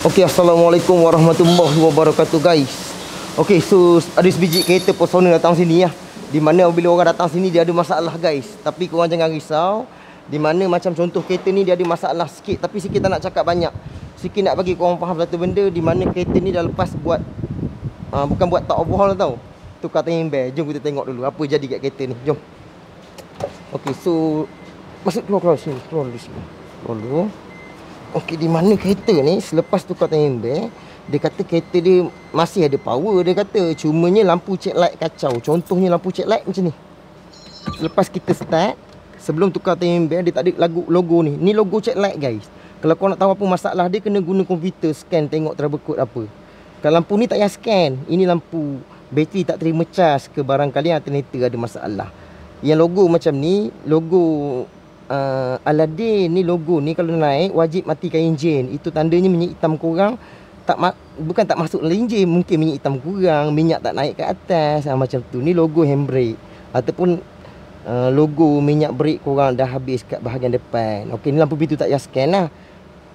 Okey, Assalamualaikum warahmatullahi wabarakatuh guys. Okey, so ada sebiji kereta Persona datang sini ya. Di mana bila orang datang sini dia ada masalah guys. Tapi korang jangan risau. Di mana macam contoh kereta ni dia ada masalah sikit, tapi sikit tak nak cakap banyak. Sikit nak bagi korang faham satu benda, di mana kereta ni dah lepas buat bukan buat tak overhaul tau. Tukar timber. Jom kita tengok dulu apa jadi kat kereta ni. Jom. Okey, so masuk keluar sini, keluar dulu. Okey, di mana kereta ni selepas tukar timber, dia kata kereta dia masih ada power, dia kata. Cumanya lampu check light kacau. Contohnya lampu check light macam ni. Lepas kita start, sebelum tukar timber dia tak ada logo ni. Ni logo check light guys. Kalau kau nak tahu apa masalah dia, kena guna komputer scan tengok trouble code apa. Kalau lampu ni tak payah scan. Ini lampu bateri tak terima cas ke barangkali alternator ada masalah. Yang logo macam ni, logo Aladdin ni, logo ni kalau naik wajib matikan enjin. Itu tandanya minyak hitam kurang, bukan tak masuk dalam enjin, mungkin minyak hitam kurang, minyak tak naik ke atas, macam tu. Ni logo handbrake ataupun logo minyak brake kurang dah habis kat bahagian depan. Okey, ni lampu pintu tak payah scan lah.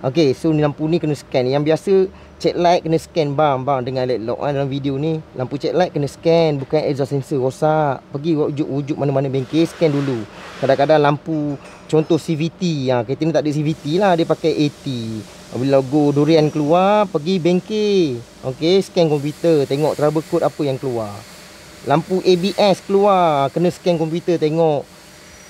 Okey, so ni lampu ni kena scan. Yang biasa check light kena scan bang dengan light lock dalam video ni. Lampu check light kena scan, bukan exhaust sensor rosak. Pergi wujud mana-mana bengkel scan dulu. Kadang-kadang lampu contoh CVT, kereta ni tak ada CVT lah, dia pakai AT. Bila logo durian keluar, pergi bengkel. Okey, scan komputer, tengok trouble code apa yang keluar. Lampu ABS keluar, kena scan komputer tengok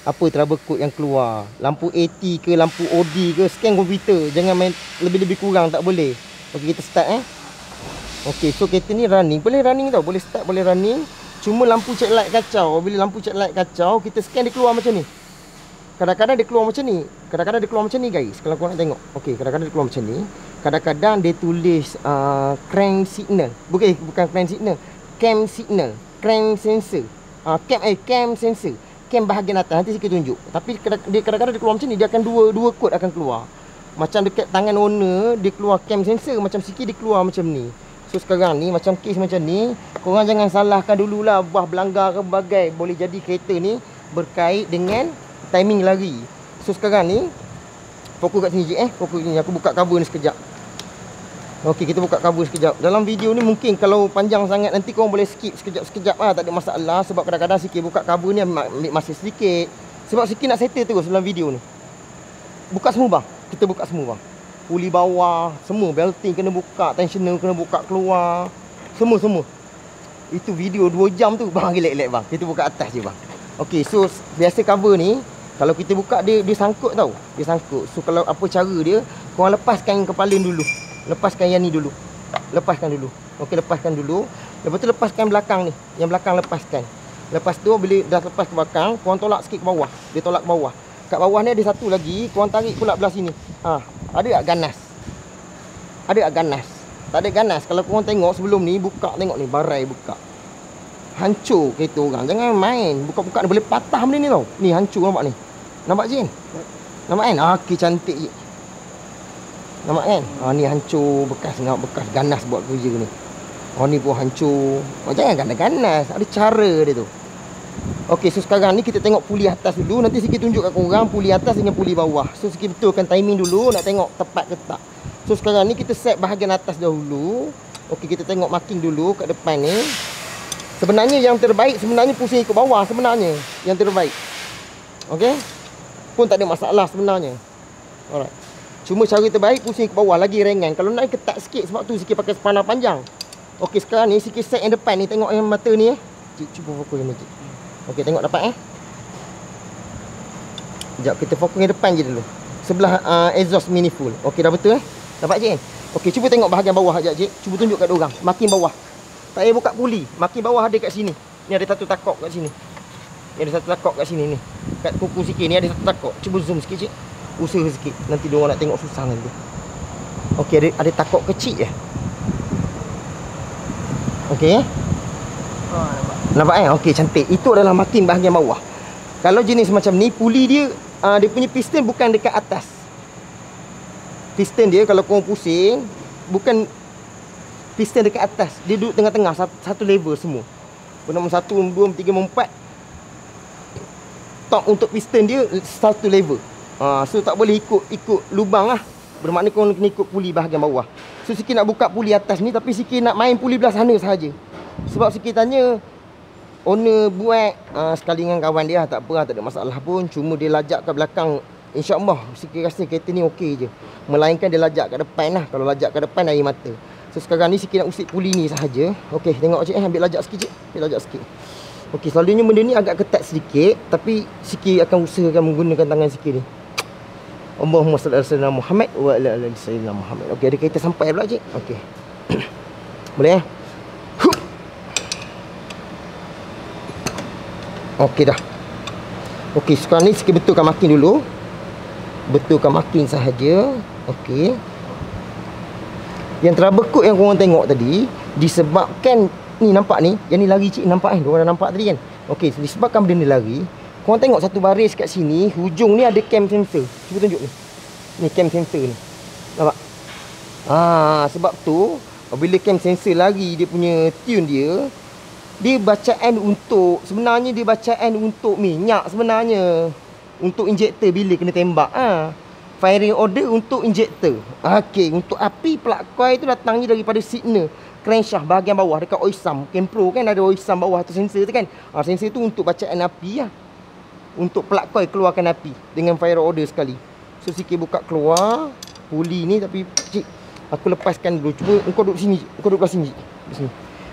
apa trouble code yang keluar. Lampu AT ke lampu OD ke, scan komputer. Jangan main lebih-lebih kurang, tak boleh. Okey, kita start Okey, so kereta ni running. Boleh running tau, boleh start, boleh running. Cuma lampu check light kacau. Bila lampu check light kacau, kita scan dia keluar macam ni. Kadang-kadang dia keluar macam ni. Kadang-kadang dia keluar macam ni guys. Kalau korang nak tengok. Okey, kadang-kadang dia keluar macam ni. Kadang-kadang dia tulis crank signal. Bukan crank signal. Cam signal. Crank sensor. Cam sensor. Cam bahagian atas. Nanti sikit tunjuk. Tapi kadang-kadang dia keluar macam ni. Dia akan dua kod akan keluar. Macam dekat tangan owner, dia keluar cam sensor. Macam sikit dia keluar macam ni. So sekarang ni macam kes macam ni, korang jangan salahkan dululah buah belanggar ke bagai. Boleh jadi kereta ni berkait dengan timing lari. So sekarang ni fokus kat sini je fokus ni. Aku buka cover ni sekejap. Okey, kita buka cover sekejap. Dalam video ni mungkin kalau panjang sangat nanti korang boleh skip sekejap-sekejap tak ada masalah. Sebab kadang-kadang sikit buka cover ni ambil masa sedikit. Sebab sikit nak settle terus dalam video ni. Buka semua bang. Kita buka semua bang. Puli bawah, semua belting kena buka, tensioner kena buka keluar. Semua. Itu video 2 jam tu bang, relax bang. Kita buka atas je bang. Okey, so biasa cover ni kalau kita buka dia sangkut tau. Dia sangkut. So kalau apa cara dia, korang lepaskan kepala dulu. Lepaskan yang ni dulu. Lepaskan dulu. Okey, lepaskan dulu. Lepas tu lepaskan belakang ni. Yang belakang lepaskan. Lepas tu bila dah lepas ke belakang, korang tolak sikit ke bawah. Dia tolak ke bawah. Kat bawah ni ada satu lagi, korang tarik pula belah sini. Ada tak ganas? Ada tak ganas? Tak ada ganas. Kalau korang tengok sebelum ni, buka tengok ni, barai buka. Hancur kereta orang. Jangan main. Buka-buka ni boleh patah benda ni tau. Ni hancur nampak ni. Nampak Jin? Nampak kan? Okey, cantik je. Nampak kan? Ni hancur, bekas ganas buat kerja ni. Ni pun hancur. Jangan ganas. Ada cara dia tu. Okey, so sekarang ni kita tengok puli atas dulu. Nanti sikit tunjuk kat korang puli atas dengan puli bawah. So sikit betulkan timing dulu, nak tengok tepat ke tak. So sekarang ni kita set bahagian atas dahulu. Okey, kita tengok marking dulu kat depan ni. Sebenarnya yang terbaik sebenarnya pusing ikut bawah sebenarnya. Yang terbaik. Okey? Pun tak ada masalah sebenarnya. Alright. Cuma cara terbaik pusing ikut bawah, lagi ringan. Kalau nak ketat sikit, sebab tu sikit pakai spanner panjang. Okey, sekarang ni sikit set yang depan ni, tengok yang mata ni Cuba fokus yang ni. Okey, tengok dapat Sekejap, kita fokus yang depan je dulu. Sebelah exhaust mini full. Okey, dah betul Dapat je kan? Okey, cuba tengok bahagian bawah sekejap je. Cuba tunjuk kat diorang. Makin bawah. Tak payah buka puli. Makin bawah ada kat sini. Ni ada satu takok kat sini. Ni ada satu takok kat sini ni. Kat kuku sikit ni ada satu takok. Cuba zoom sikit je. Usaha sikit. Nanti diorang nak tengok susah nanti. Okey, ada takok kecil je. Okey. Nampak Okey, cantik. Itu adalah marking bahagian bawah. Kalau jenis macam ni, puli dia dia punya piston bukan dekat atas. Piston dia kalau korang pusing, bukan piston dekat atas. Dia duduk tengah-tengah, satu level semua. Nombor 1, nombor 2, 3, nombor 4. Top untuk piston dia satu level. So tak boleh ikut lubang lah. Bermakna korang kena ikut puli bahagian bawah. So sikit nak buka puli atas ni, tapi sikit nak main puli belah sana sahaja. Sebab sikit tanya owner buat sekali dengan kawan dia, tak apa, tak ada masalah pun. Cuma dia lajak kat belakang, InsyaAllah sikit rasa kereta ni okey je. Melainkan dia lajak kat depan lah. Kalau lajak kat depan air mata. So sekarang ni sikit nak usik puli ni sahaja. Okey, tengok cik, ambil lajak sikit cik. Ambil lajak sikit. Okey, selalunya benda ni agak ketat sedikit, tapi sikit akan usahakan menggunakan tangan sikit ni. Allahumma salli ala sayyidina Muhammad wa ala ali sayyidina Muhammad. Okey, ada kereta sampai pula cik. Okey. Boleh Okey dah. Okey, sekarang ni sikit betulkan makin dulu. Betulkan makin sahaja. Okey. Yang terabekut yang korang tengok tadi disebabkan ni, nampak ni, yang ni lari cik, nampak kan? Korang dah nampak tadi kan? Okey, disebabkan benda ni lari, korang tengok satu baris kat sini, hujung ni ada cam sensor. Cuba tunjuk ni. Ni cam sensor ni. Nampak? Sebab tu bila cam sensor lari dia punya tune dia, dia bacaan untuk, sebenarnya dia bacaan untuk minyak sebenarnya. Untuk injektor bila kena tembak. Firing order untuk injektor. Okey, untuk api plug coil tu datangnya daripada signal crankshaft bahagian bawah dekat oil-sum. Kempro kan ada oil-sum bawah tu sensor tu kan. Sensor tu untuk bacaan api lah. Untuk plug coil keluarkan api dengan fire order sekali. So sikit buka keluar puli ni, tapi cik, aku lepaskan dulu. Cuba engkau duduk sini, engkau duduk kat sini. Di sini.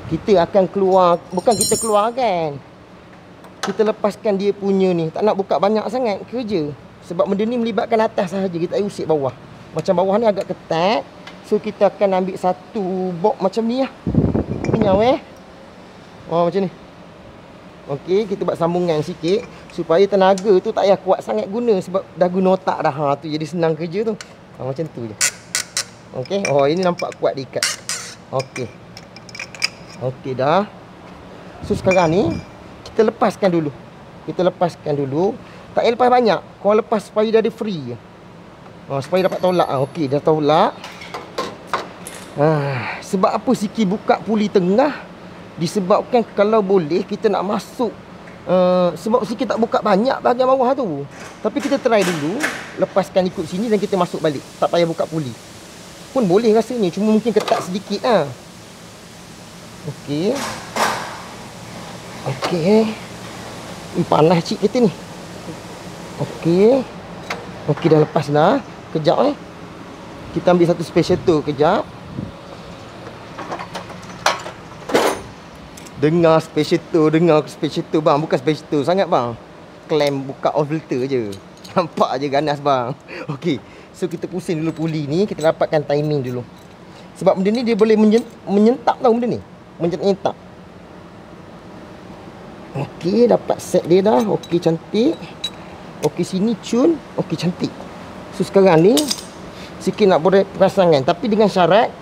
Kita akan keluar, bukan kita keluarkan. Kita lepaskan dia punya ni. Tak nak buka banyak sangat kerja. Sebab benda ni melibatkan atas sahaja. Kita usik bawah. Macam bawah ni agak ketat. So kita akan ambil satu box macam ni lah. Penyau macam ni. Okey, kita buat sambungan sikit supaya tenaga tu tak payah kuat sangat guna. Sebab dah guna otak dah. Tu jadi senang kerja tu. Macam tu je. Okey. Ini nampak kuat diikat. Okey. Okey dah. So sekarang ni kita lepaskan dulu. Kita lepaskan dulu. Tak payah lepas banyak. Korang lepas supaya dia ada free je. Supaya dapat tolak. Okey, dah tolak. Sebab apa sikit buka puli tengah? Disebabkan kalau boleh kita nak masuk. Sebab sikit tak buka banyak bahagian bawah tu. Tapi kita try dulu. Lepaskan ikut sini dan kita masuk balik. Tak payah buka puli. Pun boleh rasanya. Cuma mungkin ketat sedikit lah. Okey. Okey. Panas cik kereta ni. Okey. Okey, dah lepas dah. Kejap kita ambil satu special tool kejap. Dengar special tool bang. Bukan special tool sangat bang. Clamp buka off filter je. Nampak je ganas bang. Okey. So kita pusing dulu puli ni. Kita dapatkan timing dulu. Sebab benda ni dia boleh menyentak tau benda ni. Menyentak. Okey, dapat set dia dah. Okey, cantik. Okey, sini tune. Okey, cantik. So sekarang ni sikit nak boleh perasangan. Tapi dengan syarat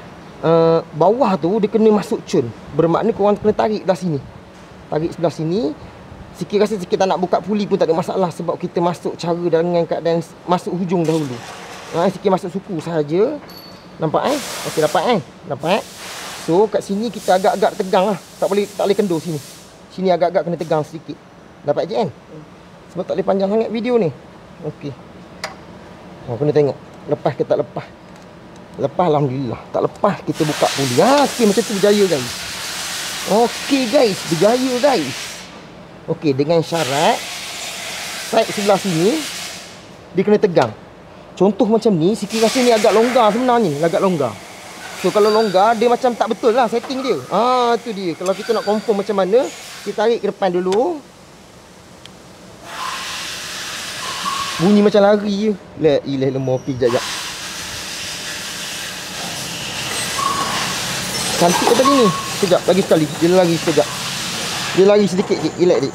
bawah tu dia kena masuk tune. Bermakna korang kena tarik belah sini. Tarik sebelah sini. Sikit rasa sikit tak nak buka puli pun tak ada masalah. Sebab kita masuk cara dengan keadaan masuk hujung dahulu. Sikit masuk suku sahaja. Nampak Okey, dapat Dapat. So kat sini kita agak-agak tegang lah. Tak boleh kendur sini. Sini agak-agak kena tegang sedikit. Dapat je kan? Sebab tak boleh panjang sangat video ni. Okey. Kena tengok. Lepas ke tak lepas. Lepas alhamdulillah. Tak lepas kita buka puli. Okey, macam tu berjaya guys. Okey guys, berjaya guys. Okey, dengan syarat side sebelah sini dia kena tegang. Contoh macam ni, sikit rasa ni agak longgar sebenarnya. Agak longgar. So kalau longgar dia macam tak betul lah setting dia. Tu dia. Kalau kita nak confirm macam mana, kita tarik ke depan dulu. Bunyi macam lari je. La ilaha illallah. Okey, jap. Cantik ke tadi ni? Sekejap, lagi sekali. Dia lari sekejap. Dia lari sedikit je. Relax dik.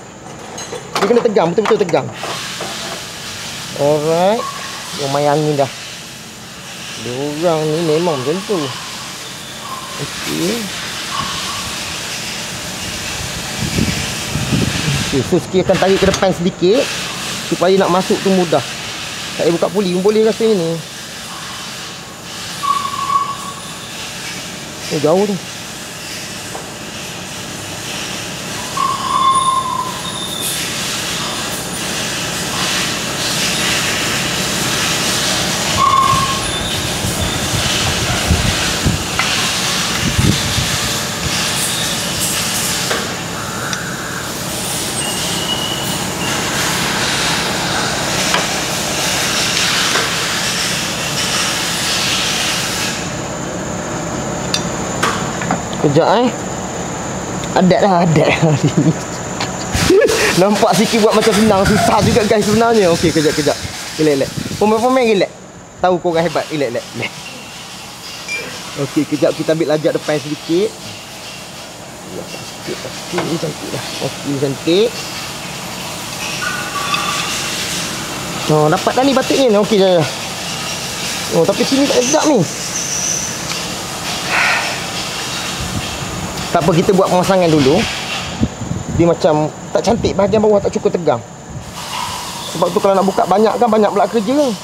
Dia kena tegang, betul-betul tegang. Alright. Lumayan angin dah. Diorang ni memang macam tu. Okey. Okey, so sikit akan tarik ke depan sedikit supaya nak masuk tu mudah. Tak payah buka puli pun boleh rasanya ni. Jauh tu. Kejap Adat lah hari ni. Nampak sikit buat macam senang. Susah juga guys sebenarnya. Okey, kejap. Relax. Pemain relax. Tahu korang hebat. Relax. Okey, kejap kita ambil lajak depan sedikit. Okey, cantik dah. Okey, cantik. Oh, dapat dah ni batik ni. Okey dah. Oh, tapi sini tak sedap ni. Tak apa, kita buat pemasangan dulu. Dia macam tak cantik, bahagian bawah tak cukup tegang. Sebab tu kalau nak buka banyak kan, banyak pula kerja kan.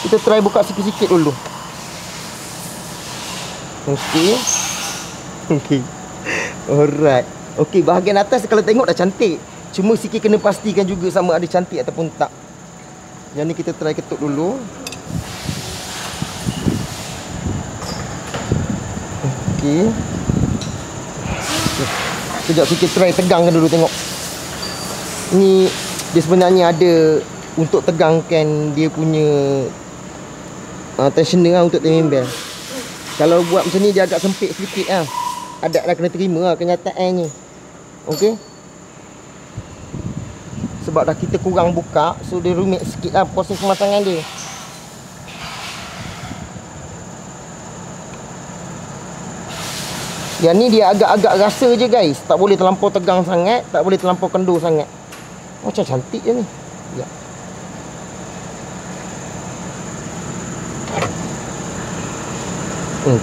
Kita try buka sikit-sikit dulu. Okey. Alright. Okey, bahagian atas kalau tengok dah cantik. Cuma sikit kena pastikan juga sama ada cantik ataupun tak. Yang ni kita try ketuk dulu. Okey. Sekejap kita try tegangkan dulu tengok. Ni dia sebenarnya ada untuk tegangkan dia punya tensioner lah untuk timing bell. Kalau buat macam ni dia agak sempit sedikit lah. Ada dah kena terima lah kenyataannya. Okey. Sebab dah kita kurang buka, so dia rumit sikit lah proses pemasangan dia. Yang ni dia agak-agak rasa je guys. Tak boleh terlampau tegang sangat, tak boleh terlampau kendur sangat. Macam cantik je ni. Ya.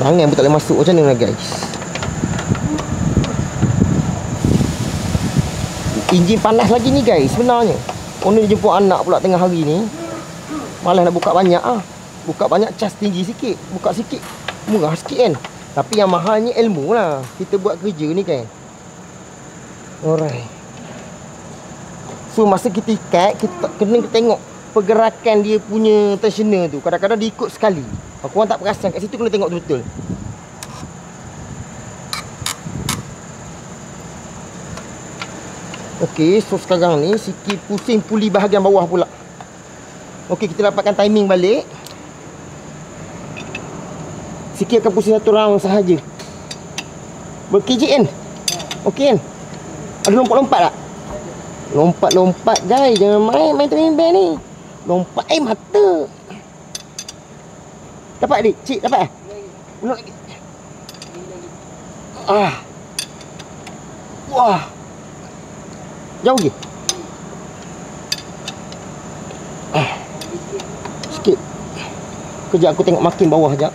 Tangan pun tak boleh masuk. Macam mana guys? Enjin panas lagi ni guys sebenarnya. Owner jemput anak pula tengah hari ni. Malas nak buka banyak ah. Buka banyak cas tinggi sikit. Buka sikit murah sikit kan. Tapi yang mahalnya ilmu lah. Kita buat kerja ni kan. Alright. So masa kita ikat, kita kena tengok pergerakan dia punya tensioner tu. Kadang-kadang dia ikut sekali. Aku orang tak perasan. Kat situ kena tengok betul-betul. Okey, so sekarang ni sikit pusing puli bahagian bawah pula. Okey, kita dapatkan timing balik. Sikit akan pusing satu round sahaja. Berkejik kan? Okey kan? Ada lompat-lompat tak? Lompat-lompat guys. Jangan main timing bell ni. Lompat mata. Dapat adik? Cik dapat lah? Belum lagi. Wah. Jauh lagi. Sikit. Kejap aku tengok makin bawah sekejap.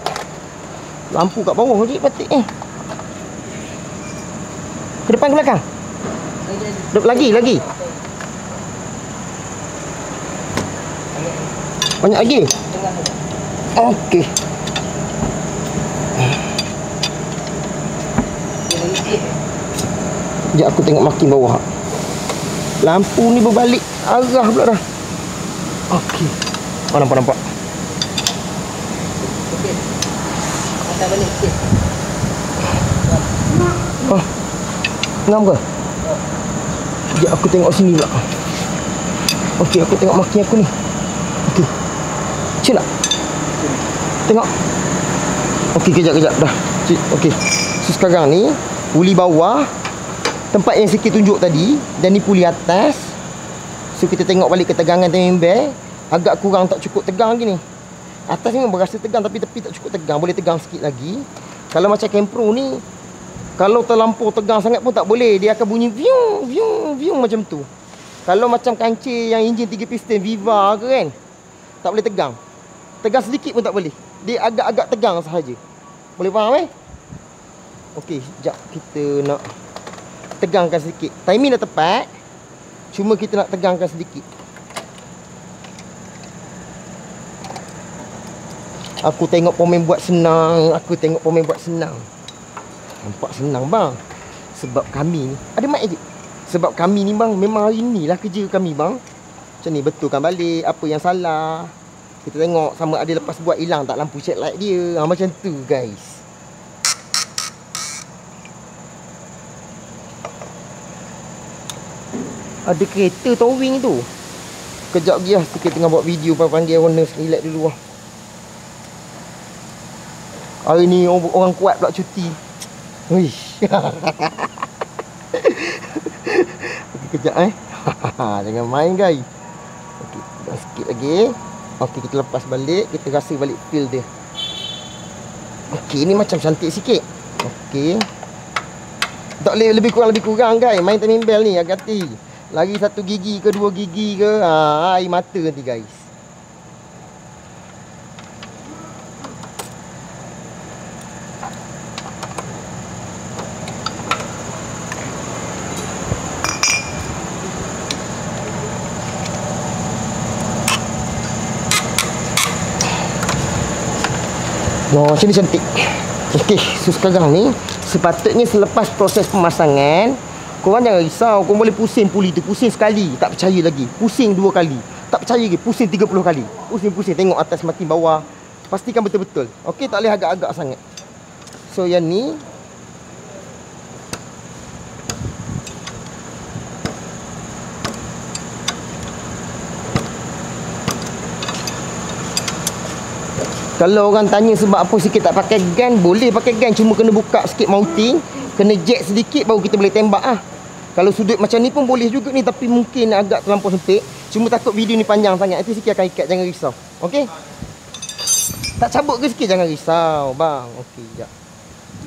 Lampu kat bawah je batik ni. Ke depan ke belakang? Lagi. Banyak lagi. Okey. Sekejap aku tengok makin bawah. Lampu ni berbalik arah pula dah. Okey. Nampak. Okey. Atas balik sikit. Ngam ke? Sekejap aku tengok sini pula. Okey, aku tengok makin aku ni. Okey. Cik nak? Tengok. Okey, kejap dah. Okey. So sekarang ni puli bawah tempat yang sikit tunjuk tadi, dan ni puli atas. So kita tengok balik ketegangan timing bell. Agak kurang, tak cukup tegang lagi ni. Atas ni memang berasa tegang, tapi tepi tak cukup tegang. Boleh tegang sikit lagi. Kalau macam Kempro ni, kalau terlampau tegang sangat pun tak boleh. Dia akan bunyi viung macam tu. Kalau macam kancil yang enjin 3 piston Viva ke kan, tak boleh tegang. Tegang sedikit pun tak boleh. Dia agak-agak tegang sahaja. Boleh faham Okey, sekejap kita nak tegangkan sedikit. Timing dah tepat, cuma kita nak tegangkan sedikit. Aku tengok pemain buat senang. Nampak senang bang. Sebab kami ni ada mic je. Sebab kami ni bang, memang hari ni lah kerja kami bang. Macam ni, betulkan balik apa yang salah. Kita tengok sama ada lepas buat hilang tak lampu check light dia. Macam tu guys. Ada kereta towing tu. Kejap lagi lah. Kita tengah buat video, panggil owner relax dulu lah. Hari ni orang kuat pula cuti. Wish. Okey, kejap jangan main guys. Okey, sikit lagi. Okey, kita lepas balik, kita rasa balik feel dia. Okey, ni macam cantik sikit. Okey. Tak boleh lebih kurang guys. Main timing bell ni hati-hati. Lari 1 gigi ke 2 gigi ke, air mata nanti guys. Oh, macam ni cantik. Okey, so sekarang ni sepatutnya selepas proses pemasangan, korang jangan risau. Korang boleh pusing puli tu. Pusing sekali, tak percaya lagi. Pusing 2 kali, tak percaya lagi. Pusing 30 kali. Pusing-pusing, tengok atas makin bawah. Pastikan betul-betul. Okey, tak boleh agak-agak sangat. So yang ni kalau orang tanya sebab apa sikit tak pakai gun, boleh pakai gun, cuma kena buka sikit mounting, kena jack sedikit baru kita boleh tembak ah. Kalau sudut macam ni pun boleh juga ni, tapi mungkin agak terlampau sempit. Cuma takut video ni panjang sangat, nanti sikit akan ikat, jangan risau. Okey. Tak cabut ke sikit, jangan risau bang. Okey, jap.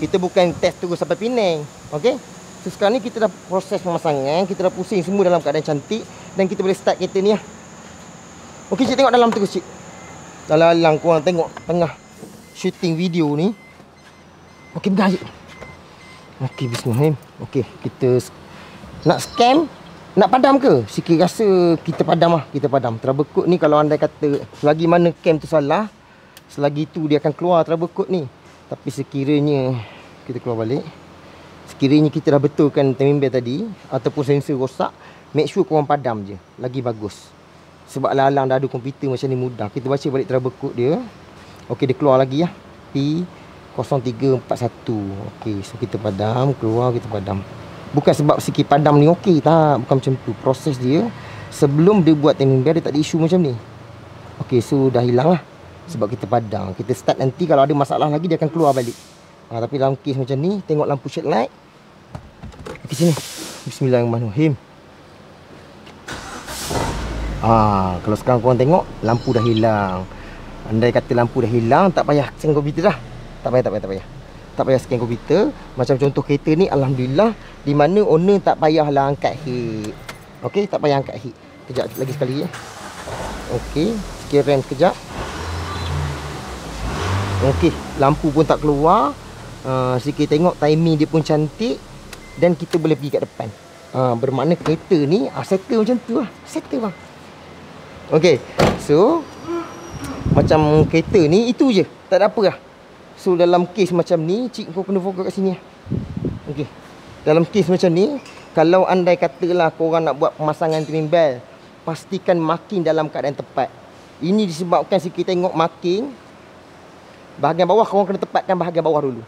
Kita bukan test terus sampai Penang. Okey. So sekarang ni kita dah proses pemasangan, kita dah pusing semua dalam keadaan cantik dan kita boleh start kereta ni lah. Okey, cik tengok dalam terus cik. Dalam korang tengok tengah shooting video ni. Okey, pegang cik. Okey, bismillahirrahmanirrahim. Okey, kita nak scam, nak padam ke? Sikit rasa kita padam lah, kita padam. Trouble code ni kalau anda kata selagi mana cam tu salah, selagi tu dia akan keluar trouble code ni. Tapi sekiranya kita keluar balik, sekiranya kita dah betulkan timing bell tadi ataupun sensor rosak, make sure korang padam je, lagi bagus. Sebab lalang dah ada komputer macam ni mudah. Kita baca balik trouble code dia. Okey, dia keluar lagi lah, P0341. Okey, so kita padam, keluar kita padam. Bukan sebab sikit padam ni okey, tak, bukan macam tu. Proses dia sebelum dia buat timing bell dia tak ada isu macam ni. Okey, so dah hilang lah sebab kita padam. Kita start nanti kalau ada masalah lagi dia akan keluar balik. Tapi dalam kes macam ni, tengok lampu shade light. Okey, sini. Bismillahirrahmanirrahim. Kalau sekarang korang tengok lampu dah hilang. Andai kata lampu dah hilang, tak payah scan komputer dah. Tak payah scan komputer. Macam contoh kereta ni, alhamdulillah, di mana owner tak payahlah angkat head. Okey, tak payah angkat head. Kejap lagi sekali ya. Okey, sikit rem sekejap. Okey, lampu pun tak keluar. Sikit tengok timing dia pun cantik. Dan kita boleh pergi kat depan. Bermakna kereta ni settle macam tu lah. Settle bang. Okey, so macam kereta ni itu je, tak ada apa lah. So dalam kes macam ni, cik kau kena fokus kat sini lah. Okey, dalam kes macam ni, kalau andai katalah korang nak buat pemasangan timing bell, pastikan marking dalam keadaan tepat. Ini disebabkan sikit tengok marking bahagian bawah, korang kena tepatkan bahagian bawah dulu.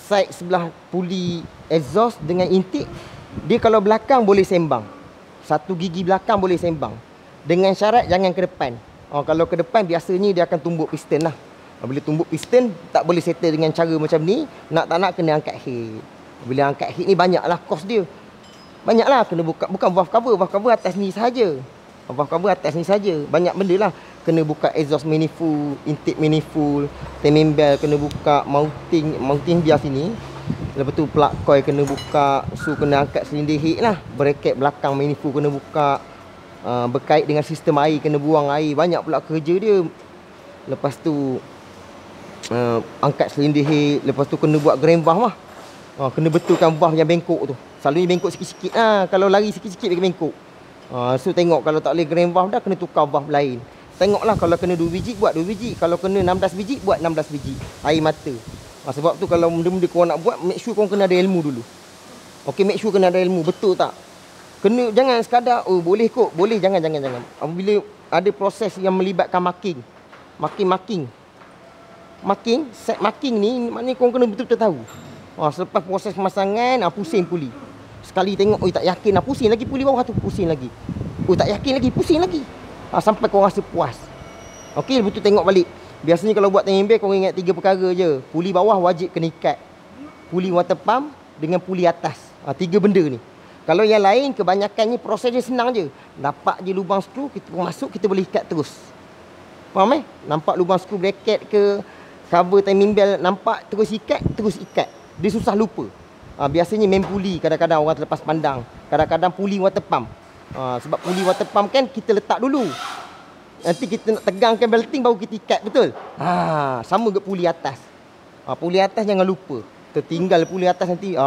Side sebelah puli exhaust dengan intake, dia kalau belakang boleh sembang, 1 gigi belakang boleh sembang. Dengan syarat jangan ke depan. Kalau ke depan biasanya dia akan tumbuk piston lah. Bila tumbuk piston tak boleh settle dengan cara macam ni. Nak tak nak kena angkat head. Bila angkat head ni banyaklah kos dia. Banyaklah kena buka, bukan valve cover. Valve cover atas ni saja. Valve cover atas ni saja. Banyak benda lah. Kena buka exhaust manifold, intake manifold, timing bell kena buka, mounting biar sini. Lepas tu plug coil kena buka. So kena angkat silinder head lah. Bracket belakang manifold kena buka. Berkait dengan sistem air, kena buang air. Banyak pula kerja dia. Lepas tu angkat silinder head. Lepas tu kena buat grand valve lah. Kena betulkan valve yang bengkok tu. Selalunya bengkok sikit-sikit lah. Kalau lari sikit-sikit dia bengkok. So tengok kalau tak boleh grand valve dah, kena tukar valve lain. Tengoklah kalau kena 2 biji, buat 2 biji. Kalau kena 16 biji, buat 16 biji. Air mata. Sebab tu kalau benda-benda korang nak buat, make sure korang kena ada ilmu dulu. Okey, make sure kena ada ilmu. Betul tak? Kena, jangan sekadar boleh kot, boleh, jangan. Apabila ada proses yang melibatkan marking, set marking ni maknanya korang kena betul-betul tahu. Selepas proses pemasangan, pusing puli. Sekali tengok, tak yakin, pusing lagi puli bawah tu, pusing lagi. Tak yakin lagi, pusing lagi. Sampai korang rasa puas. Okey, lepas tu tengok balik. Biasanya kalau buat timing bell, korang ingat 3 perkara je. Puli bawah wajib kena ikat. puli water pump dengan puli atas. 3 benda ni. Kalau yang lain kebanyakannya proses dia senang je. Dapat je lubang skru, kita masuk, kita boleh ikat terus. Faham Nampak lubang skru bracket ke cover timing belt, nampak terus ikat. Dia susah lupa. Biasanya main puli kadang-kadang orang terlepas pandang. Kadang-kadang puli water pump. Sebab puli water pump kan kita letak dulu. Nanti kita nak tegangkan belting baru kita ikat, betul? Sama ke puli atas. Puli atas jangan lupa. Tertinggal puli atas nanti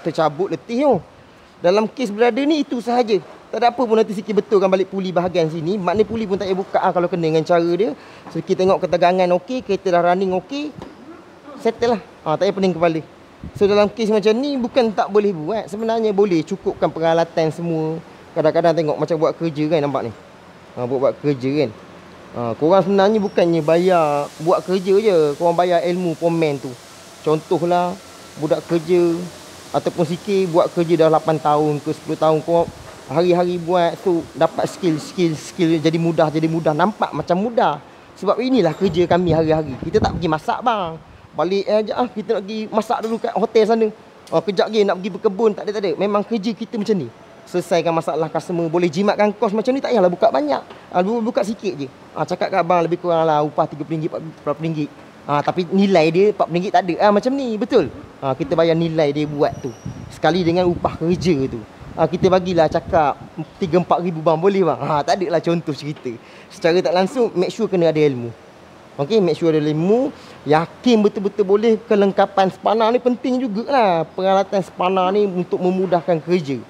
tercabut letih tu. Dalam kes berada ni itu sahaja. Tak ada apa pun, nanti sikit betulkan balik puli bahagian sini. Maknanya puli pun tak payah buka kalau kena dengan cara dia. So kita tengok ketegangan okey, kereta dah running okey, settle lah. Tak payah pening kepala. So dalam kes macam ni bukan tak boleh buat. Sebenarnya boleh, cukupkan peralatan semua. Kadang-kadang tengok macam buat kerja kan, nampak ni. Buat kerja kan. Korang sebenarnya bukannya bayar buat kerja je. Korang bayar ilmu komen tu. Contohlah budak kerja ataupun sikit buat kerja dah 8 tahun ke 10 tahun, kau hari-hari buat tu dapat skill jadi mudah. Nampak macam mudah. Sebab inilah kerja kami hari-hari. Kita tak pergi masak bang. Balik aja kita nak pergi masak dulu kat hotel sana. Kejap lagi nak pergi berkebun, tak ada. Memang kerja kita macam ni. Selesaikan masalah customer, boleh jimatkan kos macam ni, tak payahlah buka banyak. Buka sikit je. Cakap kat abang lebih kurang lah upah RM30, RM40. Tapi nilai dia RM40 tak ada. Macam ni, betul? Kita bayar nilai dia buat tu. Sekali dengan upah kerja tu. Kita bagilah cakap 3-4 ribu bang, boleh bang? Tak ada lah contoh cerita. Secara tak langsung, make sure kena ada ilmu. Okay, make sure ada ilmu. Yakin betul-betul boleh. Kelengkapan spana ni penting jugalah. Peralatan spana ni untuk memudahkan kerja.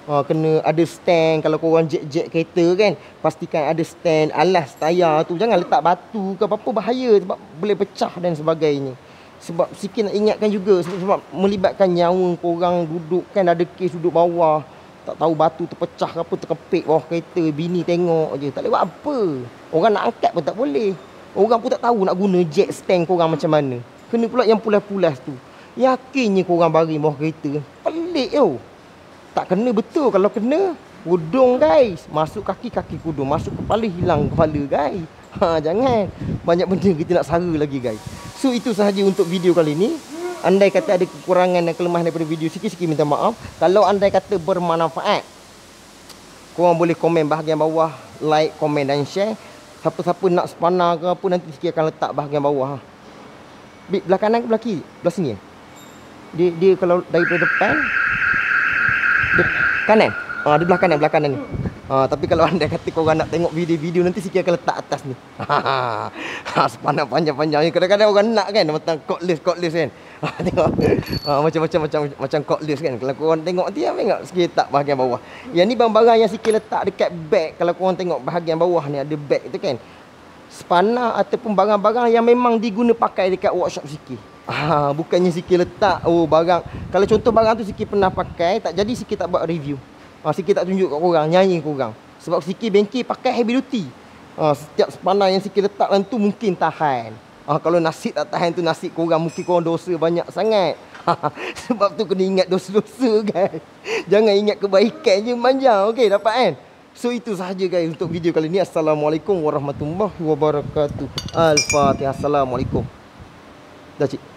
Kena ada stand. Kalau korang jet kereta kan, pastikan ada stand, alas tayar tu. Jangan letak batu ke apa-apa, bahaya. Sebab boleh pecah dan sebagainya. Sebab sikit nak ingatkan juga, sebab melibatkan nyawa korang duduk kan, ada kes duduk bawah, tak tahu batu terpecah ke apa, terkepit bawah kereta, bini tengok je, tak boleh buat apa. Orang nak angkat pun tak boleh. Orang pun tak tahu nak guna jet stand korang macam mana. Kena pula yang pulas-pulas tu. Yakinnya korang baring bawah kereta. Pelik tau. Tak kena betul. Kalau kena, kudung guys. Masuk kaki kudung. Masuk kepala, hilang kepala guys. Jangan. Banyak benda kita nak sara lagi guys. So itu sahaja untuk video kali ni. Andai kata ada kekurangan dan kelemahan daripada video, sikit-sikit minta maaf. Kalau andai kata bermanfaat, korang boleh komen bahagian bawah, like, komen dan share. Siapa-siapa nak spana ke apa, nanti sikit akan letak bahagian bawah. Belah kanan ke belah kiri? Belah sini dia kalau daripada depan kanan. Dia belah kanan ni. Tapi kalau anda kata korang nak tengok video-video, nanti sikit akan letak atas ni. Spana panjang-panjang ni. Kadang-kadang orang nak kan, macam cordless kan. Tengok. Macam cordless kan. Kalau korang tengok nanti, tengok sikit letak bahagian bawah. Yang ni barang-barang yang sikit letak dekat bag. Kalau korang tengok bahagian bawah ni ada bag tu kan. Spana ataupun barang-barang yang memang diguna pakai dekat workshop sikit. Bukannya sikit letak barang. Kalau contoh barang tu sikit pernah pakai, tak jadi sikit tak buat review. Sikit tak tunjuk kat korang, nyanyi korang. Sebab sikit bengkel pakai heavy duty. Setiap spana yang sikit letak dalam tu mungkin tahan. Kalau nasi tak tahan tu, nasi korang mungkin korang dosa banyak sangat. Sebab tu kena ingat dosa-dosa guys. Jangan ingat kebaikan je manja. Okey, dapat kan? So itu sahaja guys untuk video kali ni. Assalamualaikum warahmatullahi wabarakatuh. Al-Fatihah. Assalamualaikum. Dah cik.